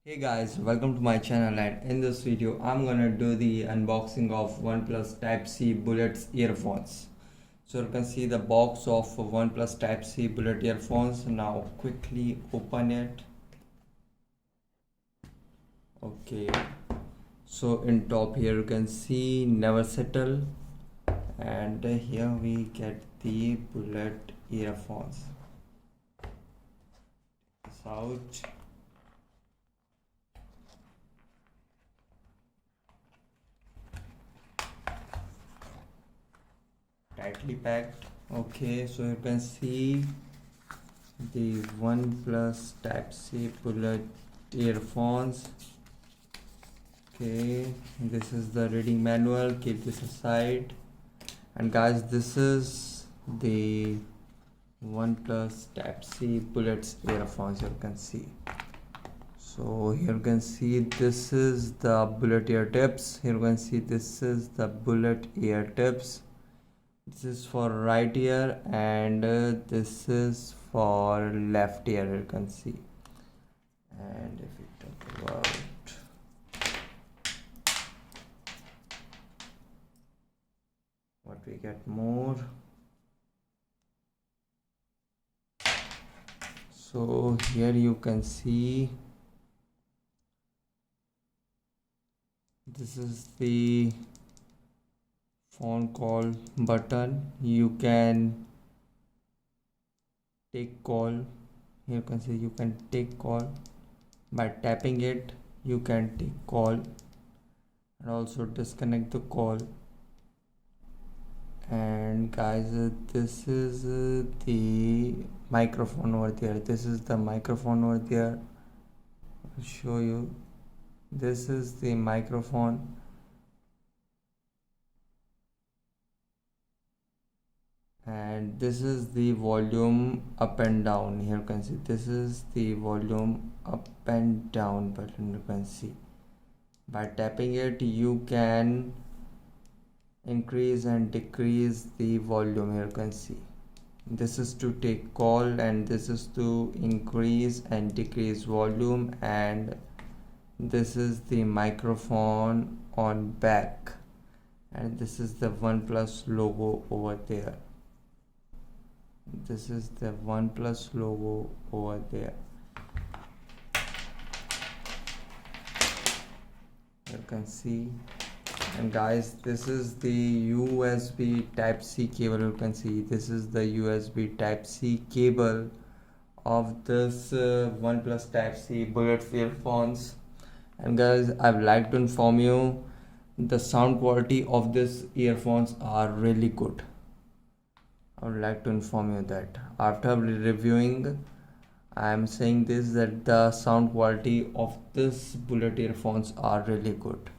Hey guys, welcome to my channel, and in this video I'm gonna do the unboxing of OnePlus Type-C Bullets earphones. So you can see the box of OnePlus Type-C Bullet earphones. Now quickly open it. Okay, so in top here you can see never settle, and here we get the Bullet earphones. This out. Tightly packed. Okay, so you can see the OnePlus Type-C Bullet earphones. Okay, this is the reading manual. Keep this aside. And guys, this is the OnePlus Type-C Bullets earphones. You can see. So here you can see this is the bullet ear tips. Here you can see this is the bullet ear tips. This is for right ear, and this is for left ear, you can see. And if we talk about what we get more, so here you can see this is the phone call button. You can take call. Here you can see you can take call by tapping it. You can take call and also disconnect the call. And guys, this is the microphone over there. This is the microphone over there. I'll show you. This is the microphone. And this is the volume up and down. Here you can see this is the volume up and down button. You can see by tapping it you can increase and decrease the volume. Here you can see this is to take call, and this is to increase and decrease volume, and this is the microphone on back, and this is the OnePlus logo over there. This is the OnePlus logo over there. You can see. And guys, this is the USB Type-C cable. You can see this is the USB Type-C cable of this OnePlus Type-C Bullet earphones. And guys, I would like to inform you the sound quality of this earphones are really good. I would like to inform you that after reviewing, I am saying this, that the sound quality of this Bullet earphones are really good.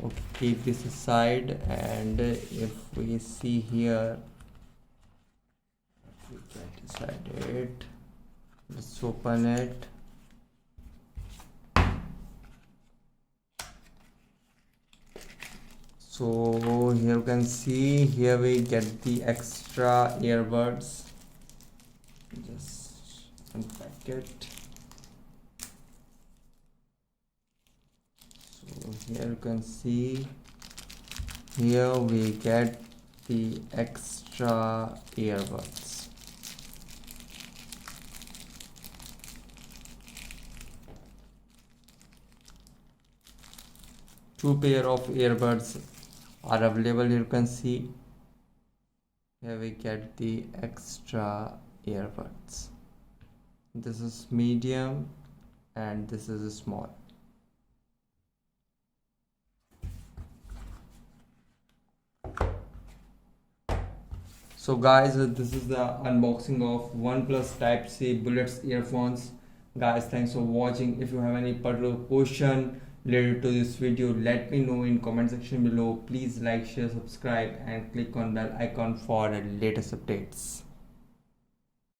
Okay, keep this aside, and if we see here, we can decide it. Let's open it. So here you can see, here we get the extra earbuds. Just unpack it. So here you can see, here we get the extra earbuds. Two pair of earbuds are available. You can see here we get the extra earbuds. This is medium and this is small. So guys, this is the unboxing of OnePlus Type-C Bullets earphones. Guys, thanks for watching. If you have any particular question related to this video, let me know in comment section below. Please like, share, subscribe, and click on bell icon for latest updates.